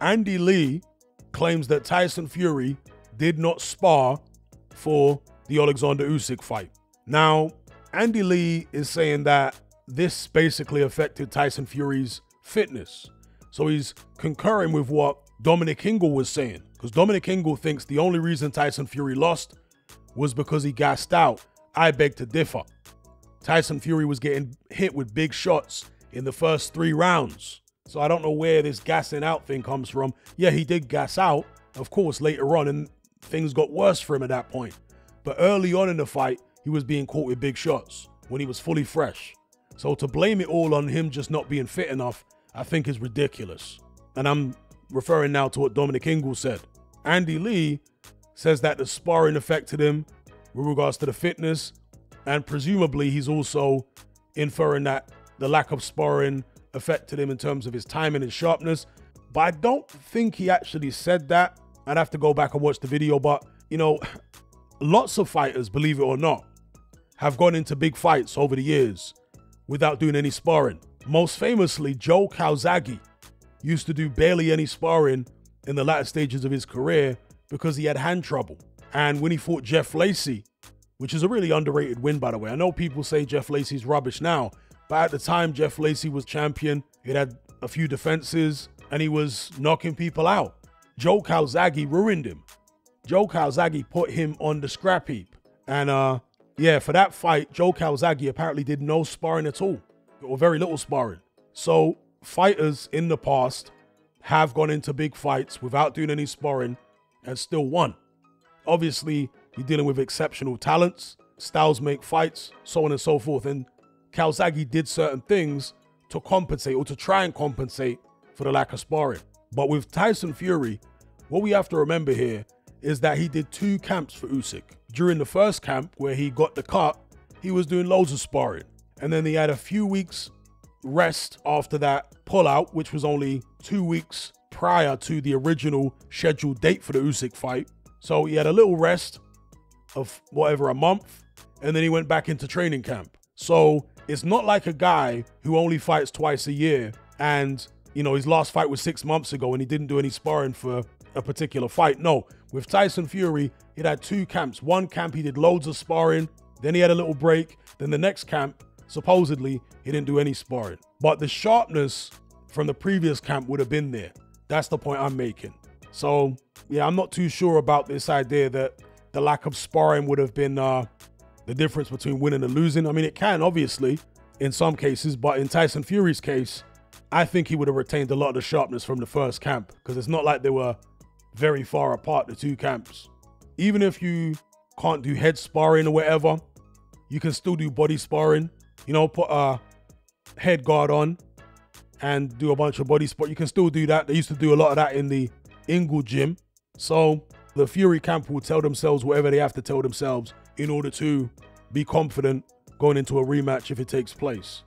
Andy Lee claims that Tyson Fury did not spar for the Alexander Usyk fight. Now, Andy Lee is saying that this basically affected Tyson Fury's fitness. So he's concurring with what Dominic Ingle was saying, because Dominic Ingle thinks the only reason Tyson Fury lost was because he gassed out. I beg to differ. Tyson Fury was getting hit with big shots in the first 3 rounds. So I don't know where this gassing out thing comes from. Yeah, he did gas out, of course, later on, and things got worse for him at that point. But early on in the fight, he was being caught with big shots when he was fully fresh. So to blame it all on him just not being fit enough, I think is ridiculous. And I'm referring now to what Dominic Ingle said. Andy Lee says that the sparring affected him with regards to the fitness, and presumably he's also inferring that the lack of sparring affected him in terms of his timing and sharpness. But I don't think he actually said that. I'd have to go back and watch the video, but you know, lots of fighters, believe it or not, have gone into big fights over the years without doing any sparring. Most famously, Joe Calzaghe used to do barely any sparring in the latter stages of his career because he had hand trouble. And when he fought Jeff Lacey, which is a really underrated win, by the way. I know people say Jeff Lacey's rubbish now, but at the time Jeff Lacey was champion. He had a few defenses and he was knocking people out. Joe Calzaghe ruined him. Joe Calzaghe put him on the scrap heap. And yeah, for that fight, Joe Calzaghe apparently did no sparring at all, or very little sparring. So fighters in the past have gone into big fights without doing any sparring and still won. Obviously, you're dealing with exceptional talents, styles make fights, so on and so forth. And Calzaghe did certain things to compensate, or to try and compensate for the lack of sparring. But with Tyson Fury, what we have to remember here is that he did 2 camps for Usyk. During the first camp, where he got the cut, he was doing loads of sparring. And then he had a few weeks rest after that pullout, which was only 2 weeks prior to the original scheduled date for the Usyk fight. So he had a little rest of whatever, a month, and then he went back into training camp. So it's not like a guy who only fights twice a year and, you know, his last fight was 6 months ago and he didn't do any sparring for a particular fight. No, with Tyson Fury, he had 2 camps. One camp, he did loads of sparring. Then he had a little break. Then the next camp, supposedly, he didn't do any sparring. But the sharpness from the previous camp would have been there. That's the point I'm making. So, yeah, I'm not too sure about this idea that the lack of sparring would have been the difference between winning and losing. I mean, it can, obviously, in some cases. But in Tyson Fury's case, I think he would have retained a lot of the sharpness from the first camp, because it's not like they were very far apart, the 2 camps. Even if you can't do head sparring or whatever, you can still do body sparring. You know, put a head guard on and do a bunch of body sport. You can still do that. They used to do a lot of that in the Ingle gym. So the Fury camp will tell themselves whatever they have to tell themselves in order to be confident going into a rematch if it takes place.